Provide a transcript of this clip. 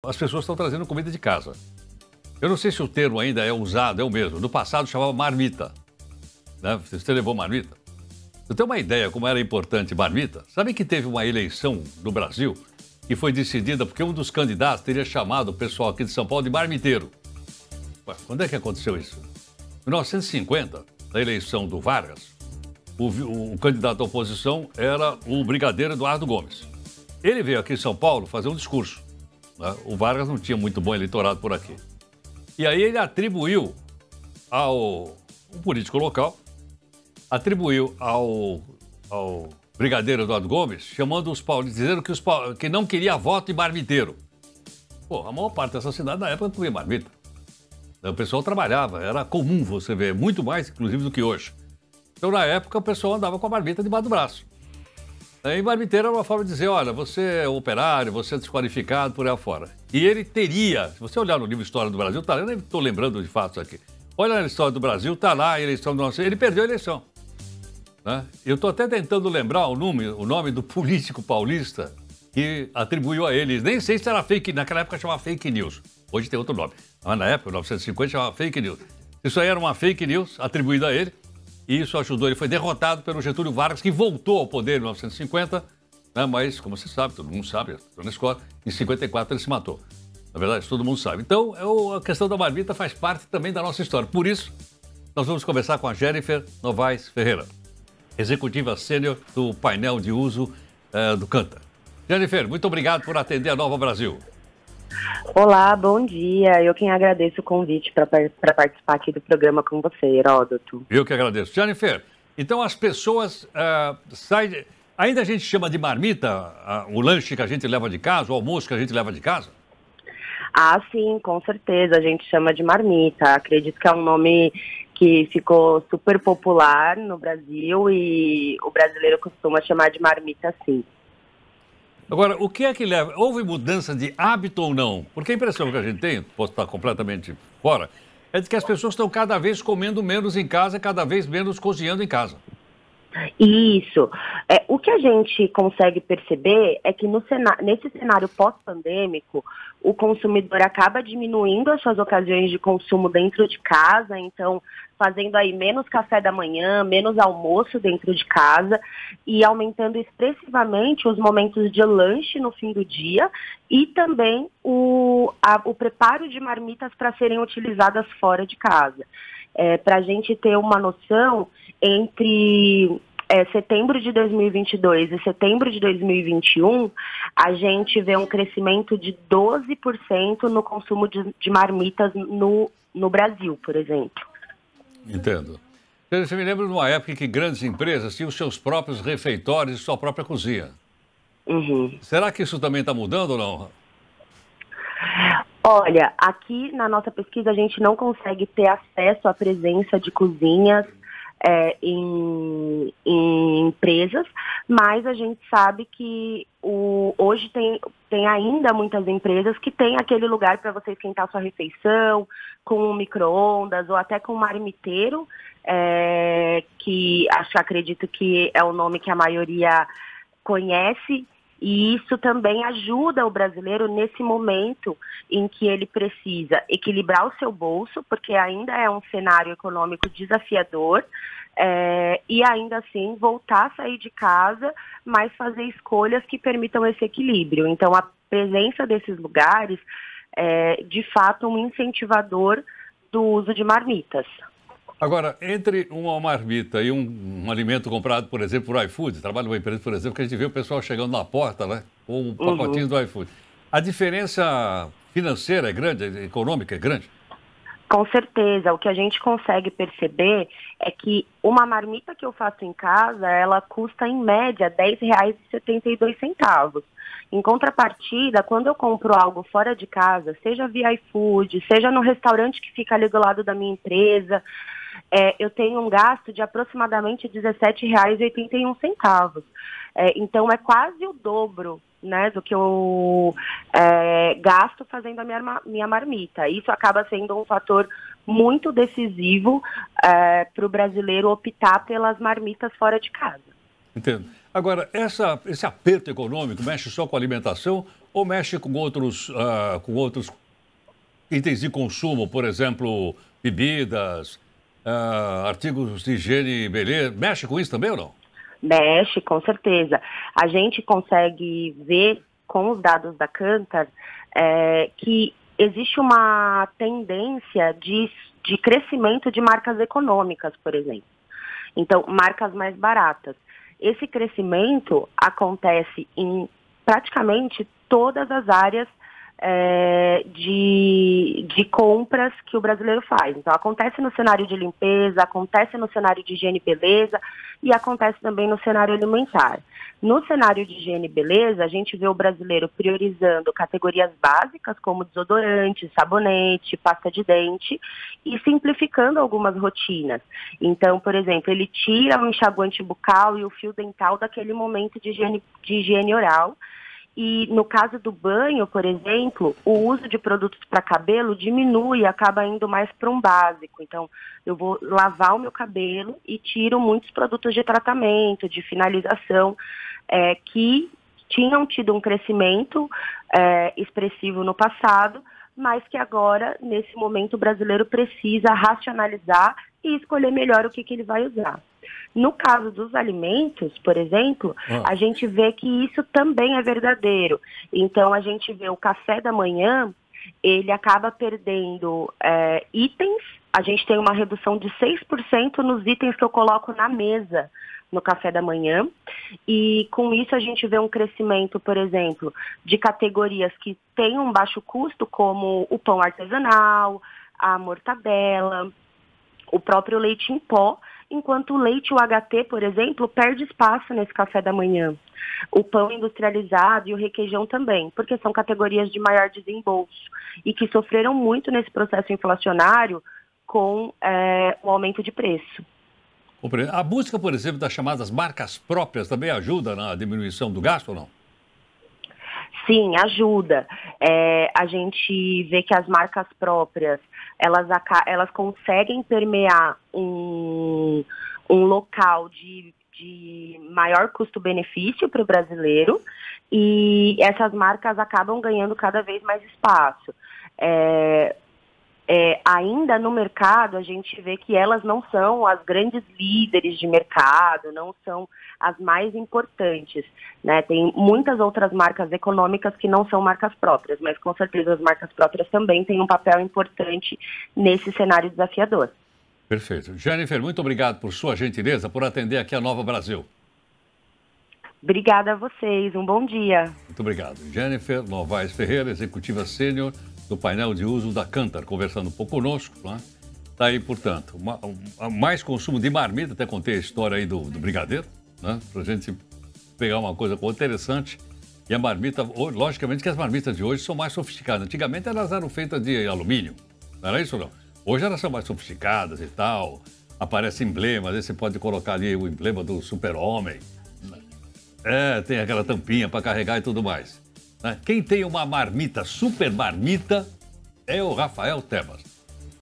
as pessoas estão trazendo comida de casa. Eu não sei se o termo ainda é usado, é o mesmo. No passado chamava marmita. Né? Você levou marmita? Você tem uma ideia como era importante marmita? Sabe que teve uma eleição no Brasil que foi decidida porque um dos candidatos teria chamado o pessoal aqui de São Paulo de marmiteiro. Ué, quando é que aconteceu isso? Em 1950, na eleição do Vargas, o candidato da oposição era o brigadeiro Eduardo Gomes. Ele veio aqui em São Paulo fazer um discurso. Né? O Vargas não tinha muito bom eleitorado por aqui. E aí ele atribuiu um político local, atribuiu ao brigadeiro Eduardo Gomes, chamando os paulistas, dizendo que não queria voto de marmiteiro. Pô, a maior parte dessa cidade na época não comia marmita. O pessoal trabalhava, era comum você ver, muito mais inclusive do que hoje. Então na época o pessoal andava com a marmita debaixo do braço. E marmiteiro era uma forma de dizer, olha, você é operário, você é desqualificado, por aí afora. E ele teria, se você olhar no livro História do Brasil, tá, eu nem estou lembrando de fatos aqui. Olha na História do Brasil, tá lá a eleição do nosso... Ele perdeu a eleição. Né? Eu estou até tentando lembrar o nome do político paulista que atribuiu a ele. Nem sei se era fake, naquela época chamava fake news. Hoje tem outro nome. Mas na época, em 1950, chamava fake news. Isso aí era uma fake news atribuída a ele. E isso ajudou. Ele foi derrotado pelo Getúlio Vargas, que voltou ao poder em 1950. Né? Mas, como você sabe, todo mundo sabe, estou na escola, em 54 ele se matou. Na verdade, todo mundo sabe. Então, a questão da marmita faz parte também da nossa história. Por isso, nós vamos conversar com a Jennifer Novaes Ferreira, executiva sênior do painel de uso do Canta. Jennifer, muito obrigado por atender a Nova Brasil. Olá, bom dia. Eu quem agradeço o convite para participar aqui do programa com você, Heródoto. Eu que agradeço. Jennifer, então as pessoas saem... Ainda a gente chama de marmita o lanche que a gente leva de casa, o almoço que a gente leva de casa? Ah, sim, com certeza. A gente chama de marmita. Acredito que é um nome que ficou super popular no Brasil e o brasileiro costuma chamar de marmita, sim. Agora, o que é que leva? Houve mudança de hábito ou não? Porque a impressão que a gente tem, posso estar completamente fora, é de que as pessoas estão cada vez comendo menos em casa, cada vez menos cozinhando em casa. Isso. O que a gente consegue perceber é que nesse cenário pós-pandêmico, o consumidor acaba diminuindo as suas ocasiões de consumo dentro de casa, então fazendo aí menos café da manhã, menos almoço dentro de casa e aumentando expressivamente os momentos de lanche no fim do dia e também o preparo de marmitas para serem utilizadas fora de casa. Para a gente ter uma noção, entre setembro de 2022 e setembro de 2021, a gente vê um crescimento de 12% no consumo de marmitas no Brasil, por exemplo. Entendo. Você me lembra de uma época em que grandes empresas tinham seus próprios refeitórios e sua própria cozinha. Uhum. Será que isso também está mudando ou não? Olha, aqui na nossa pesquisa a gente não consegue ter acesso à presença de cozinhas em empresas, mas a gente sabe que hoje tem ainda muitas empresas que têm aquele lugar para você esquentar sua refeição, com um micro-ondas ou até com um marmiteiro, que acredito que é o nome que a maioria conhece. E isso também ajuda o brasileiro nesse momento em que ele precisa equilibrar o seu bolso, porque ainda é um cenário econômico desafiador, e ainda assim voltar a sair de casa, mas fazer escolhas que permitam esse equilíbrio. Então a presença desses lugares é de fato um incentivador do uso de marmitas. Agora, entre uma marmita e um alimento comprado, por exemplo, por iFood, trabalho numa empresa, por exemplo, que a gente vê o pessoal chegando na porta, né, com um pacotinho do iFood. A diferença financeira é grande, econômica é grande? Com certeza. O que a gente consegue perceber é que uma marmita que eu faço em casa, ela custa em média R$10,72. Em contrapartida, quando eu compro algo fora de casa, seja via iFood, seja no restaurante que fica ali do lado da minha empresa, eu tenho um gasto de aproximadamente R$17,81. Então, é quase o dobro, né, do que eu gasto fazendo a minha marmita. Isso acaba sendo um fator muito decisivo para o brasileiro optar pelas marmitas fora de casa. Entendo. Agora, esse aperto econômico mexe só com a alimentação ou mexe com outros itens de consumo, por exemplo, bebidas, artigos de higiene e beleza? Mexe com isso também ou não? Mexe, com certeza. A gente consegue ver com os dados da Kantar que existe uma tendência de crescimento de marcas econômicas, por exemplo. Então, marcas mais baratas. Esse crescimento acontece em praticamente todas as áreas de compras que o brasileiro faz. Então, acontece no cenário de limpeza, acontece no cenário de higiene e beleza e acontece também no cenário alimentar. No cenário de higiene e beleza, a gente vê o brasileiro priorizando categorias básicas como desodorante, sabonete, pasta de dente e simplificando algumas rotinas. Então, por exemplo, ele tira o enxaguante bucal e o fio dental daquele momento de higiene oral. E no caso do banho, por exemplo, o uso de produtos para cabelo diminui e acaba indo mais para um básico. Então, eu vou lavar o meu cabelo e tiro muitos produtos de tratamento, de finalização, que tinham tido um crescimento expressivo no passado, mas que agora, nesse momento, o brasileiro precisa racionalizar e escolher melhor o que ele vai usar. No caso dos alimentos, por exemplo, a gente vê que isso também é verdadeiro. Então, a gente vê o café da manhã, ele acaba perdendo itens. A gente tem uma redução de 6% nos itens que eu coloco na mesa no café da manhã. E com isso a gente vê um crescimento, por exemplo, de categorias que têm um baixo custo, como o pão artesanal, a mortadela, o próprio leite em pó, enquanto o leite UHT, por exemplo, perde espaço nesse café da manhã. O pão industrializado e o requeijão também, porque são categorias de maior desembolso e que sofreram muito nesse processo inflacionário com o aumento de preço. A busca, por exemplo, das chamadas marcas próprias também ajuda na diminuição do gasto ou não? Sim, ajuda. A gente vê que as marcas próprias, elas conseguem permear um local de maior custo-benefício para o brasileiro e essas marcas acabam ganhando cada vez mais espaço. Ainda no mercado, a gente vê que elas não são as grandes líderes de mercado, não são as mais importantes, né? Tem muitas outras marcas econômicas que não são marcas próprias, mas com certeza as marcas próprias também têm um papel importante nesse cenário desafiador. Perfeito. Jennifer, muito obrigado por sua gentileza, por atender aqui a Nova Brasil. Obrigada a vocês, um bom dia. Muito obrigado. Jennifer Novaes Ferreira, executiva sênior do painel de uso da Kantar, conversando um pouco conosco, né? Tá aí, portanto, mais consumo de marmita, até contei a história aí do brigadeiro, né? Pra gente pegar uma coisa interessante. E a marmita, logicamente que as marmitas de hoje são mais sofisticadas. Antigamente elas eram feitas de alumínio, não era isso ou não? Hoje elas são mais sofisticadas e tal, aparece emblema, às vezes você pode colocar ali o emblema do super-homem. Tem aquela tampinha para carregar e tudo mais. Quem tem uma marmita, super marmita, é o Rafael Tebas.